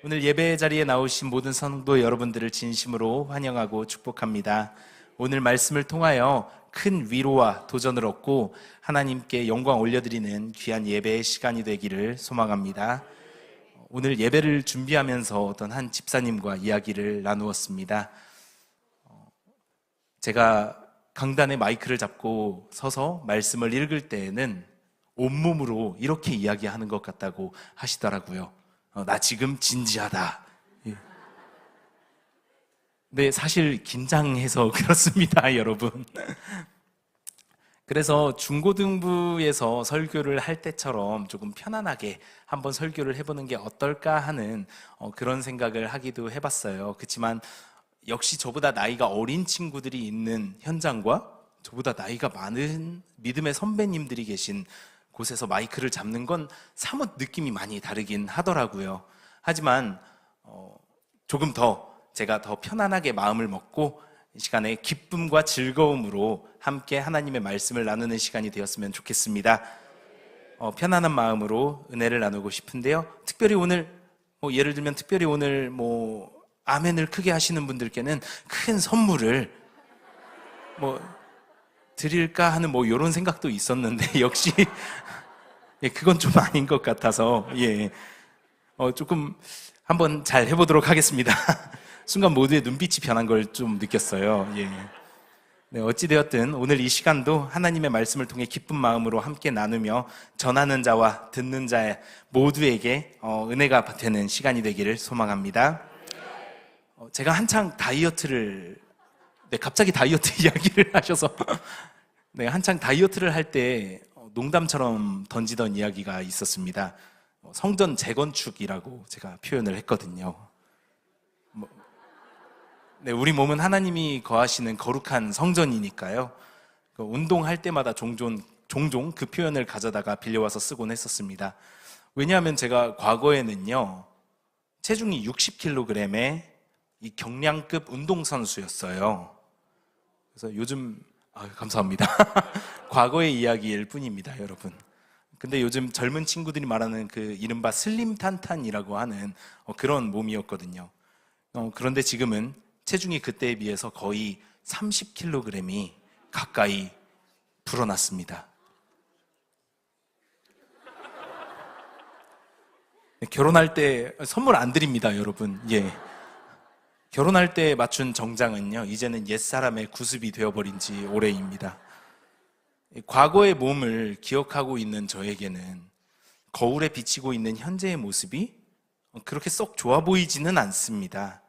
오늘 예배 자리에 나오신 모든 성도 여러분들을 진심으로 환영하고 축복합니다. 오늘 말씀을 통하여 큰 위로와 도전을 얻고 하나님께 영광 올려드리는 귀한 예배의 시간이 되기를 소망합니다. 오늘 예배를 준비하면서 어떤 한 집사님과 이야기를 나누었습니다. 제가 강단에 마이크를 잡고 서서 말씀을 읽을 때에는 온몸으로 이렇게 이야기하는 것 같다고 하시더라고요. 나 지금 진지하다. 네, 사실 긴장해서 그렇습니다, 여러분. 그래서 중고등부에서 설교를 할 때처럼 조금 편안하게 한번 설교를 해보는 게 어떨까 하는 그런 생각을 하기도 해봤어요. 그렇지만 역시 저보다 나이가 어린 친구들이 있는 현장과 저보다 나이가 많은 믿음의 선배님들이 계신 곳에서 마이크를 잡는 건 사뭇 느낌이 많이 다르긴 하더라고요. 하지만 조금 더 제가 더 편안하게 마음을 먹고 이 시간에 기쁨과 즐거움으로 함께 하나님의 말씀을 나누는 시간이 되었으면 좋겠습니다. 편안한 마음으로 은혜를 나누고 싶은데요. 특별히 오늘 예를 들면 특별히 오늘 아멘을 크게 하시는 분들께는 큰 선물을 드릴까 하는 이런 생각도 있었는데 역시 그건 좀 아닌 것 같아서 조금 한번 잘 해보도록 하겠습니다. 순간 모두의 눈빛이 변한 걸 좀 느꼈어요. 네, 어찌되었든 오늘 이 시간도 하나님의 말씀을 통해 기쁜 마음으로 함께 나누며 전하는 자와 듣는 자 모두에게 은혜가 되는 시간이 되기를 소망합니다. 제가 한창 갑자기 다이어트 이야기를 하셔서 네, 한창 다이어트를 할 때 농담처럼 던지던 이야기가 있었습니다. 성전 재건축이라고 제가 표현을 했거든요. 네, 우리 몸은 하나님이 거하시는 거룩한 성전이니까요. 운동할 때마다 종종 그 표현을 가져다가 빌려와서 쓰곤 했었습니다. 왜냐하면 제가 과거에는요, 체중이 60kg의 이 경량급 운동선수였어요. 그래서 요즘 감사합니다. 과거의 이야기일 뿐입니다, 여러분. 근데 요즘 젊은 친구들이 말하는 그 이른바 슬림탄탄이라고 하는 그런 몸이었거든요. 그런데 지금은 체중이 그때에 비해서 거의 30kg이 가까이 불어났습니다. 결혼할 때 선물 안 드립니다, 여러분. 결혼할 때 맞춘 정장은요, 이제는 옛사람의 구습이 되어버린 지 오래입니다. 과거의 몸을 기억하고 있는 저에게는 거울에 비치고 있는 현재의 모습이 그렇게 썩 좋아 보이지는 않습니다.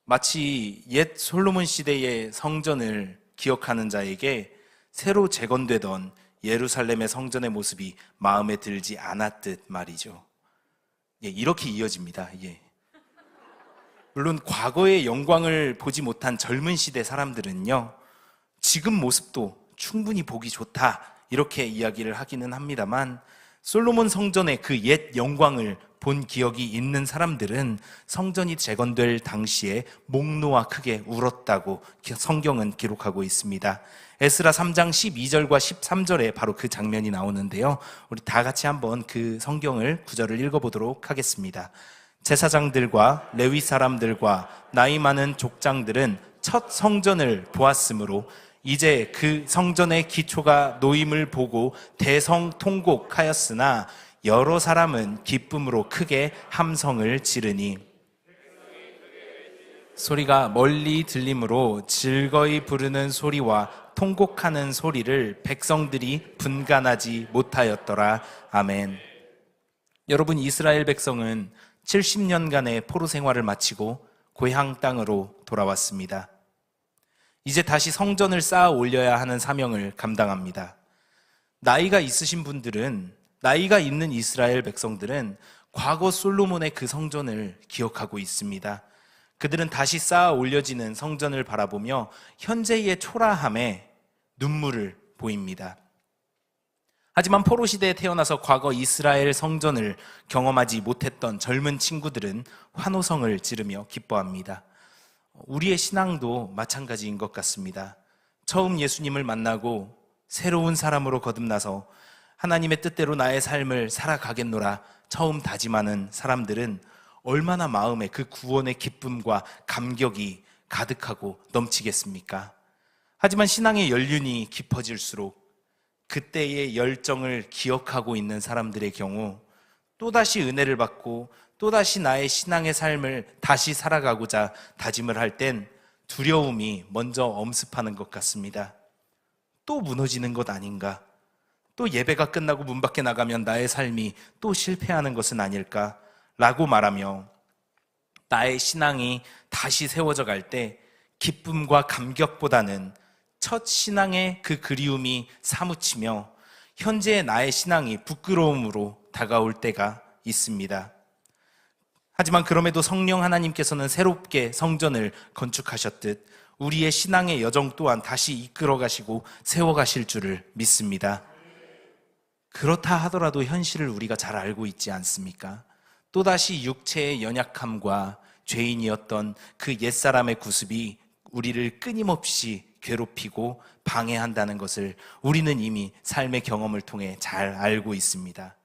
마치 옛 솔로몬 시대의 성전을 기억하는 자에게 새로 재건되던 예루살렘의 성전의 모습이 마음에 들지 않았듯 말이죠. 이렇게 이어집니다. 물론 과거의 영광을 보지 못한 젊은 시대 사람들은요, 지금 모습도 충분히 보기 좋다 이렇게 이야기를 하기는 합니다만, 솔로몬 성전의 그 옛 영광을 본 기억이 있는 사람들은 성전이 재건될 당시에 목 놓아 크게 울었다고 성경은 기록하고 있습니다. 에스라 3장 12절과 13절에 바로 그 장면이 나오는데요, 우리 다 같이 한번 그 성경을 구절을 읽어보도록 하겠습니다. 제사장들과 레위 사람들과 나이 많은 족장들은 첫 성전을 보았으므로 이제 그 성전의 기초가 놓임을 보고 대성통곡하였으나 여러 사람은 기쁨으로 크게 함성을 지르니 소리가 멀리 들림으로 즐거이 부르는 소리와 통곡하는 소리를 백성들이 분간하지 못하였더라. 아멘. 여러분, 이스라엘 백성은 70년간의 포로 생활을 마치고 고향 땅으로 돌아왔습니다. 이제 다시 성전을 쌓아 올려야 하는 사명을 감당합니다. 나이가 있으신 분들은, 나이가 있는 이스라엘 백성들은 과거 솔로몬의 그 성전을 기억하고 있습니다. 그들은 다시 쌓아 올려지는 성전을 바라보며 현재의 초라함에 눈물을 보입니다. 하지만 포로 시대에 태어나서 과거 이스라엘 성전을 경험하지 못했던 젊은 친구들은 환호성을 지르며 기뻐합니다. 우리의 신앙도 마찬가지인 것 같습니다. 처음 예수님을 만나고 새로운 사람으로 거듭나서 하나님의 뜻대로 나의 삶을 살아가겠노라 처음 다짐하는 사람들은 얼마나 마음에 그 구원의 기쁨과 감격이 가득하고 넘치겠습니까? 하지만 신앙의 연륜이 깊어질수록 그때의 열정을 기억하고 있는 사람들의 경우 또다시 은혜를 받고 또다시 나의 신앙의 삶을 다시 살아가고자 다짐을 할 땐 두려움이 먼저 엄습하는 것 같습니다. 또 무너지는 것 아닌가? 또 예배가 끝나고 문 밖에 나가면 나의 삶이 또 실패하는 것은 아닐까? 라고 말하며 나의 신앙이 다시 세워져 갈 때 기쁨과 감격보다는 첫 신앙의 그 그리움이 사무치며 현재의 나의 신앙이 부끄러움으로 다가올 때가 있습니다. 하지만 그럼에도 성령 하나님께서는 새롭게 성전을 건축하셨듯 우리의 신앙의 여정 또한 다시 이끌어 가시고 세워 가실 줄을 믿습니다. 그렇다 하더라도 현실을 우리가 잘 알고 있지 않습니까? 또다시 육체의 연약함과 죄인이었던 그 옛사람의 구습이 우리를 끊임없이 괴롭히고 방해한다는 것을 우리는 이미 삶의 경험을 통해 잘 알고 있습니다.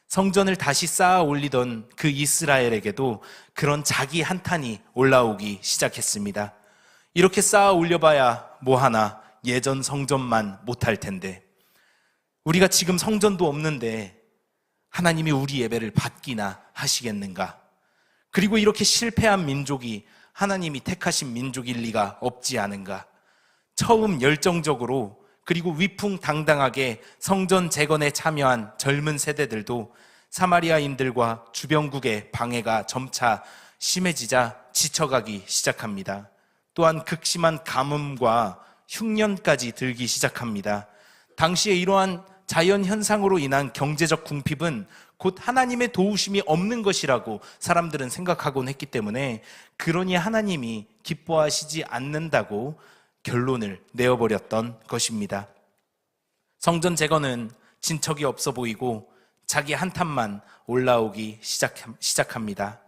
성전을 다시 쌓아 올리던 그 이스라엘에게도 그런 자기 한탄이 올라오기 시작했습니다. 이렇게 쌓아 올려봐야 뭐하나 예전 성전만 못할 텐데, 우리가 지금 성전도 없는데 하나님이 우리 예배를 받기나 하시겠는가? 그리고 이렇게 실패한 민족이 하나님이 택하신 민족일 리가 없지 않은가? 처음 열정적으로 그리고 위풍당당하게 성전 재건에 참여한 젊은 세대들도 사마리아인들과 주변국의 방해가 점차 심해지자 지쳐가기 시작합니다. 또한 극심한 가뭄과 흉년까지 들기 시작합니다. 당시에 이러한 자연현상으로 인한 경제적 궁핍은 곧 하나님의 도우심이 없는 것이라고 사람들은 생각하곤 했기 때문에, 그러니 하나님이 기뻐하시지 않는다고 결론을 내어버렸던 것입니다. 성전 재건은 진척이 없어 보이고 자기 한탄만 올라오기 시작합니다.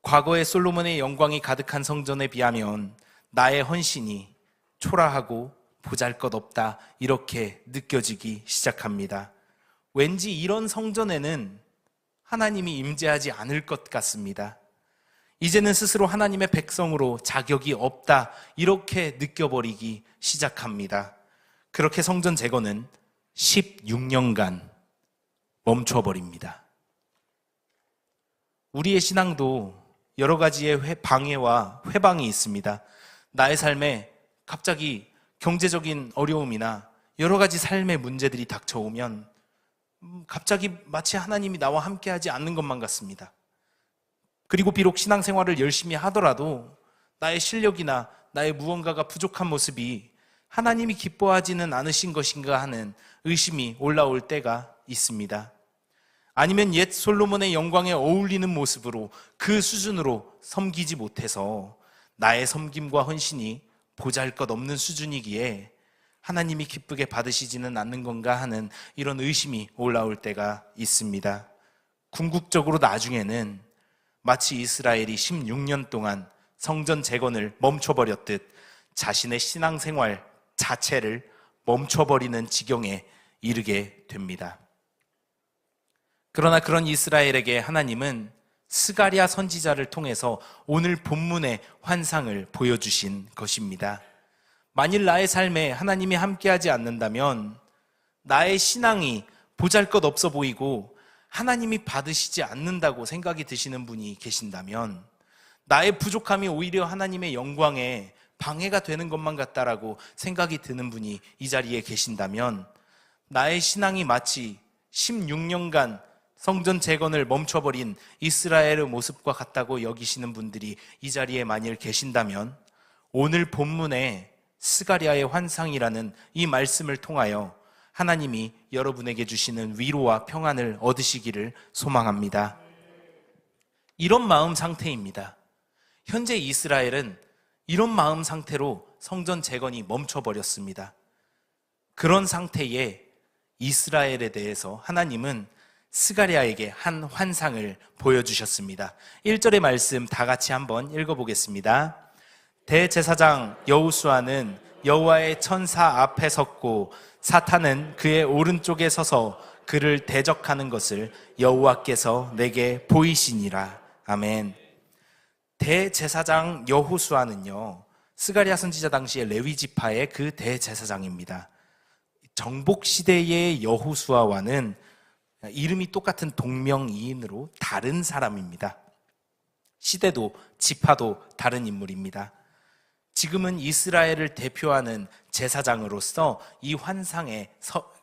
과거의 솔로몬의 영광이 가득한 성전에 비하면 나의 헌신이 초라하고 보잘것없다, 이렇게 느껴지기 시작합니다. 왠지 이런 성전에는 하나님이 임재하지 않을 것 같습니다. 이제는 스스로 하나님의 백성으로 자격이 없다, 이렇게 느껴버리기 시작합니다. 그렇게 성전 재건은 16년간 멈춰버립니다. 우리의 신앙도 여러 가지의 방해와 회방이 있습니다. 나의 삶에 갑자기 경제적인 어려움이나 여러 가지 삶의 문제들이 닥쳐오면 갑자기 마치 하나님이 나와 함께하지 않는 것만 같습니다. 그리고 비록 신앙생활을 열심히 하더라도 나의 실력이나 나의 무언가가 부족한 모습이 하나님이 기뻐하지는 않으신 것인가 하는 의심이 올라올 때가 있습니다. 아니면 옛 솔로몬의 영광에 어울리는 모습으로 그 수준으로 섬기지 못해서 나의 섬김과 헌신이 보잘것없는 수준이기에 하나님이 기쁘게 받으시지는 않는 건가 하는 이런 의심이 올라올 때가 있습니다. 궁극적으로 나중에는 마치 이스라엘이 16년 동안 성전 재건을 멈춰버렸듯 자신의 신앙생활 자체를 멈춰버리는 지경에 이르게 됩니다. 그러나 그런 이스라엘에게 하나님은 스가랴 선지자를 통해서 오늘 본문의 환상을 보여주신 것입니다. 만일 나의 삶에 하나님이 함께하지 않는다면, 나의 신앙이 보잘것없어 보이고 하나님이 받으시지 않는다고 생각이 드시는 분이 계신다면, 나의 부족함이 오히려 하나님의 영광에 방해가 되는 것만 같다라고 생각이 드는 분이 이 자리에 계신다면, 나의 신앙이 마치 16년간 성전 재건을 멈춰버린 이스라엘의 모습과 같다고 여기시는 분들이 이 자리에 만일 계신다면, 오늘 본문에 스가랴의 환상이라는 이 말씀을 통하여 하나님이 여러분에게 주시는 위로와 평안을 얻으시기를 소망합니다. 이런 마음 상태입니다. 현재 이스라엘은 이런 마음 상태로 성전 재건이 멈춰버렸습니다. 그런 상태의 이스라엘에 대해서 하나님은 스가랴에게 한 환상을 보여주셨습니다. 1절의 말씀 다 같이 한번 읽어보겠습니다. 대제사장 여호수아는 여호와의 천사 앞에 섰고 사탄은 그의 오른쪽에 서서 그를 대적하는 것을 여호와께서 내게 보이시니라. 아멘. 대제사장 여호수아는요, 스가랴 선지자 당시의 레위 지파의 그 대제사장입니다. 정복 시대의 여호수아와는 이름이 똑같은 동명이인으로 다른 사람입니다. 시대도 지파도 다른 인물입니다. 지금은 이스라엘을 대표하는 제사장으로서 이 환상의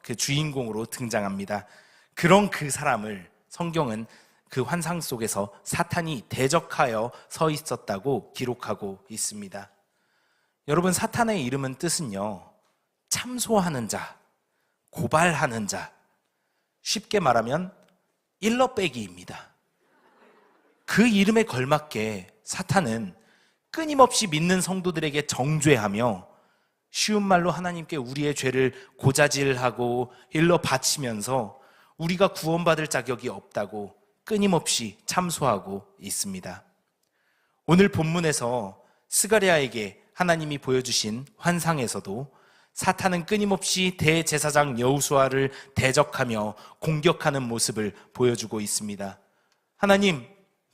그 주인공으로 등장합니다. 그런 그 사람을 성경은 그 환상 속에서 사탄이 대적하여 서 있었다고 기록하고 있습니다. 여러분, 사탄의 이름은 뜻은요, 참소하는 자, 고발하는 자, 쉽게 말하면 일러빼기입니다. 그 이름에 걸맞게 사탄은 끊임없이 믿는 성도들에게 정죄하며 쉬운 말로 하나님께 우리의 죄를 고자질하고 일러 바치면서 우리가 구원받을 자격이 없다고 끊임없이 참소하고 있습니다. 오늘 본문에서 스가랴에게 하나님이 보여주신 환상에서도 사탄은 끊임없이 대제사장 여호수아를 대적하며 공격하는 모습을 보여주고 있습니다. 하나님,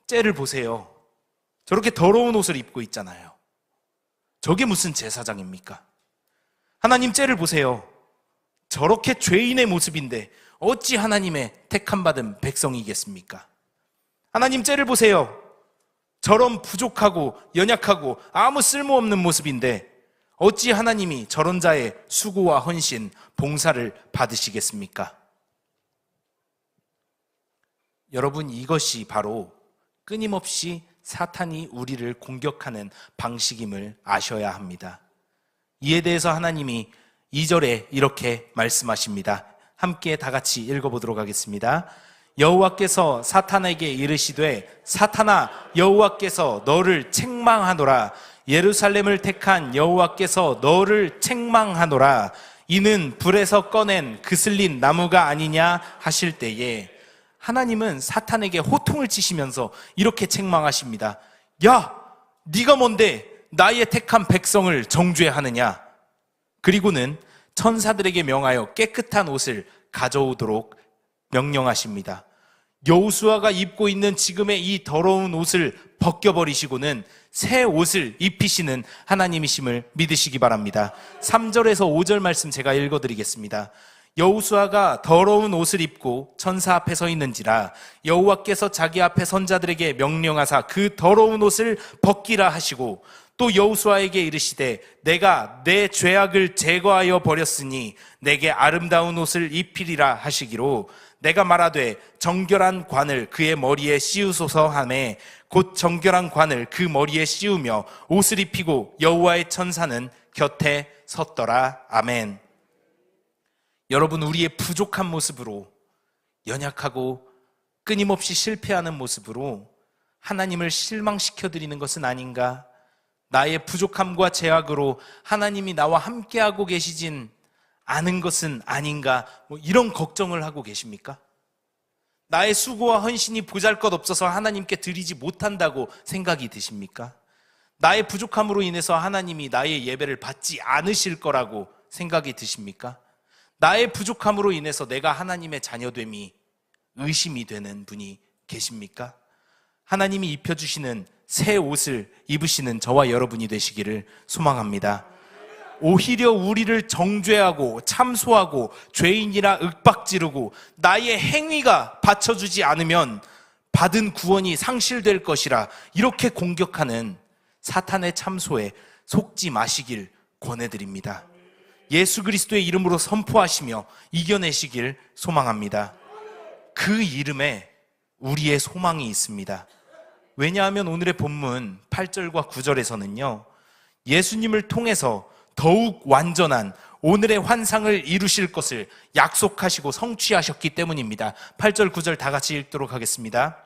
쟤를 보세요. 저렇게 더러운 옷을 입고 있잖아요. 저게 무슨 제사장입니까? 하나님, 쟤를 보세요. 저렇게 죄인의 모습인데 어찌 하나님의 택함받은 백성이겠습니까? 하나님, 쟤를 보세요. 저런 부족하고 연약하고 아무 쓸모없는 모습인데 어찌 하나님이 저런 자의 수고와 헌신, 봉사를 받으시겠습니까? 여러분, 이것이 바로 끊임없이 사탄이 우리를 공격하는 방식임을 아셔야 합니다. 이에 대해서 하나님이 2절에 이렇게 말씀하십니다. 함께 다 같이 읽어보도록 하겠습니다. 여호와께서 사탄에게 이르시되 사탄아, 여호와께서 너를 책망하노라. 예루살렘을 택한 여호와께서 너를 책망하노라. 이는 불에서 꺼낸 그슬린 나무가 아니냐 하실 때에 하나님은 사탄에게 호통을 치시면서 이렇게 책망하십니다. 야, 네가 뭔데 나의 택한 백성을 정죄하느냐? 그리고는 천사들에게 명하여 깨끗한 옷을 가져오도록 명령하십니다. 여호수아가 입고 있는 지금의 이 더러운 옷을 벗겨버리시고는 새 옷을 입히시는 하나님이심을 믿으시기 바랍니다. 3절에서 5절 말씀 제가 읽어드리겠습니다. 여호수아가 더러운 옷을 입고 천사 앞에 서 있는지라 여호와께서 자기 앞에 선자들에게 명령하사 그 더러운 옷을 벗기라 하시고 또 여호수아에게 이르시되 내가 내 죄악을 제거하여 버렸으니 내게 아름다운 옷을 입히리라 하시기로 내가 말하되 정결한 관을 그의 머리에 씌우소서 하매 곧 정결한 관을 그 머리에 씌우며 옷을 입히고 여호와의 천사는 곁에 섰더라. 아멘. 여러분, 우리의 부족한 모습으로, 연약하고 끊임없이 실패하는 모습으로 하나님을 실망시켜드리는 것은 아닌가? 나의 부족함과 제약으로 하나님이 나와 함께하고 계시진 않은 것은 아닌가? 이런 걱정을 하고 계십니까? 나의 수고와 헌신이 보잘것없어서 하나님께 드리지 못한다고 생각이 드십니까? 나의 부족함으로 인해서 하나님이 나의 예배를 받지 않으실 거라고 생각이 드십니까? 나의 부족함으로 인해서 내가 하나님의 자녀됨이 의심이 되는 분이 계십니까? 하나님이 입혀주시는 새 옷을 입으시는 저와 여러분이 되시기를 소망합니다. 오히려 우리를 정죄하고 참소하고 죄인이라 윽박지르고 나의 행위가 받쳐주지 않으면 받은 구원이 상실될 것이라 이렇게 공격하는 사탄의 참소에 속지 마시길 권해드립니다. 예수 그리스도의 이름으로 선포하시며 이겨내시길 소망합니다. 그 이름에 우리의 소망이 있습니다. 왜냐하면 오늘의 본문 8절과 9절에서는요, 예수님을 통해서 더욱 완전한 오늘의 환상을 이루실 것을 약속하시고 성취하셨기 때문입니다. 8절 9절 다 같이 읽도록 하겠습니다.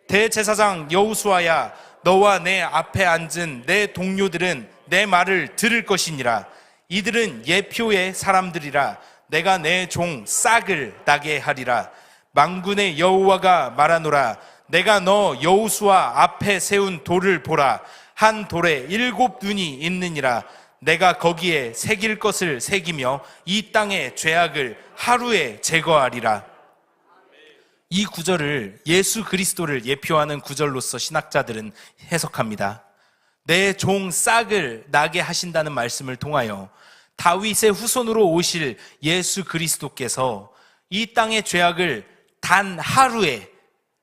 대제사장 여호수아야, 너와 내 앞에 앉은 내 동료들은 내 말을 들을 것이니라. 이들은 예표의 사람들이라. 내가 내 종 싹을 나게 하리라. 만군의 여호와가 말하노라. 내가 너 여호수아 앞에 세운 돌을 보라. 한 돌에 7 눈이 있느니라. 내가 거기에 새길 것을 새기며 이 땅의 죄악을 하루에 제거하리라. 이 구절을 예수 그리스도를 예표하는 구절로서 신학자들은 해석합니다. 내 종 싹을 나게 하신다는 말씀을 통하여 다윗의 후손으로 오실 예수 그리스도께서 이 땅의 죄악을 단 하루에,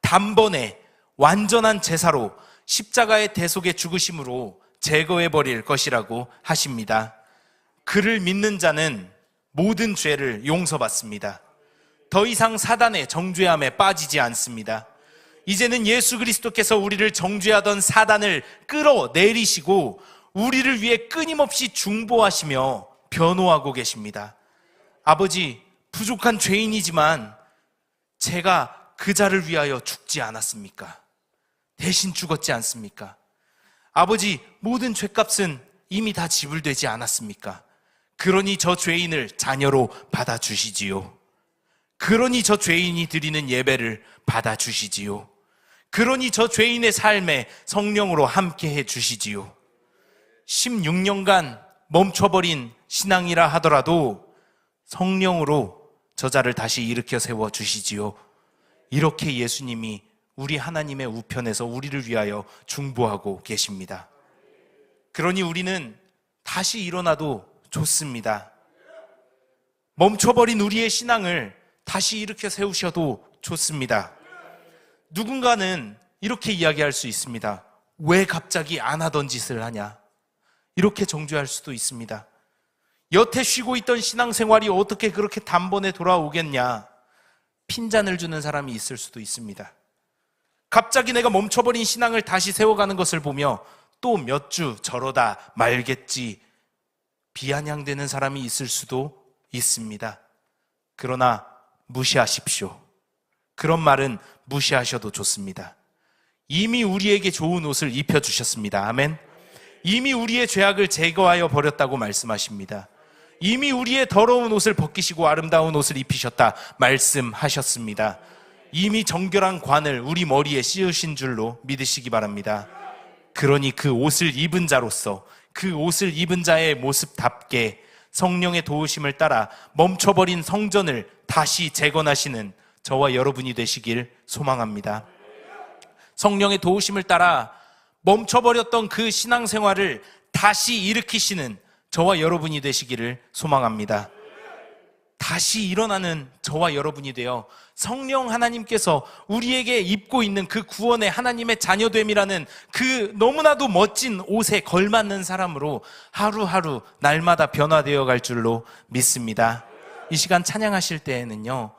단번에 완전한 제사로 십자가의 대속의 죽으심으로 제거해 버릴 것이라고 하십니다. 그를 믿는 자는 모든 죄를 용서받습니다. 더 이상 사단의 정죄함에 빠지지 않습니다. 이제는 예수 그리스도께서 우리를 정죄하던 사단을 끌어내리시고 우리를 위해 끊임없이 중보하시며 변호하고 계십니다. 아버지, 부족한 죄인이지만 제가 그 자를 위하여 죽지 않았습니까? 대신 죽었지 않습니까? 아버지, 모든 죄값은 이미 다 지불되지 않았습니까? 그러니 저 죄인을 자녀로 받아주시지요. 그러니 저 죄인이 드리는 예배를 받아주시지요. 그러니 저 죄인의 삶에 성령으로 함께해 주시지요. 16년간 멈춰버린 신앙이라 하더라도 성령으로 저자를 다시 일으켜 세워 주시지요. 이렇게 예수님이 우리 하나님의 우편에서 우리를 위하여 중보하고 계십니다. 그러니 우리는 다시 일어나도 좋습니다. 멈춰버린 우리의 신앙을 다시 일으켜 세우셔도 좋습니다. 누군가는 이렇게 이야기할 수 있습니다. 왜 갑자기 안 하던 짓을 하냐? 이렇게 정죄할 수도 있습니다. 여태 쉬고 있던 신앙생활이 어떻게 그렇게 단번에 돌아오겠냐? 핀잔을 주는 사람이 있을 수도 있습니다. 갑자기 내가 멈춰버린 신앙을 다시 세워가는 것을 보며 또 몇 주 저러다 말겠지 비아냥대는 사람이 있을 수도 있습니다. 그러나 무시하십시오. 그런 말은 무시하셔도 좋습니다. 이미 우리에게 좋은 옷을 입혀주셨습니다. 아멘. 이미 우리의 죄악을 제거하여 버렸다고 말씀하십니다. 이미 우리의 더러운 옷을 벗기시고 아름다운 옷을 입히셨다 말씀하셨습니다. 이미 정결한 관을 우리 머리에 씌우신 줄로 믿으시기 바랍니다. 그러니 그 옷을 입은 자로서 그 옷을 입은 자의 모습답게 성령의 도우심을 따라 멈춰버린 성전을 다시 재건하시는 저와 여러분이 되시길 소망합니다. 성령의 도우심을 따라 멈춰버렸던 그 신앙생활을 다시 일으키시는 저와 여러분이 되시기를 소망합니다. 다시 일어나는 저와 여러분이 되어 성령 하나님께서 우리에게 입고 있는 그 구원의 하나님의 자녀됨이라는 그 너무나도 멋진 옷에 걸맞는 사람으로 하루하루 날마다 변화되어 갈 줄로 믿습니다. 이 시간 찬양하실 때에는요,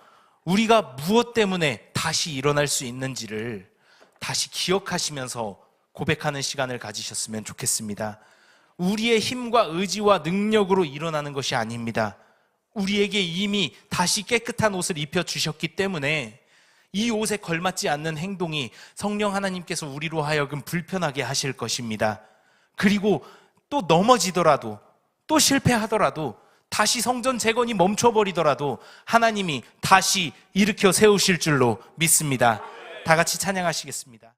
우리가 무엇 때문에 다시 일어날 수 있는지를 다시 기억하시면서 고백하는 시간을 가지셨으면 좋겠습니다. 우리의 힘과 의지와 능력으로 일어나는 것이 아닙니다. 우리에게 이미 다시 깨끗한 옷을 입혀주셨기 때문에 이 옷에 걸맞지 않는 행동이 성령 하나님께서 우리로 하여금 불편하게 하실 것입니다. 그리고 또 넘어지더라도, 또 실패하더라도, 다시 성전 재건이 멈춰버리더라도 하나님이 다시 일으켜 세우실 줄로 믿습니다. 다 같이 찬양하시겠습니다.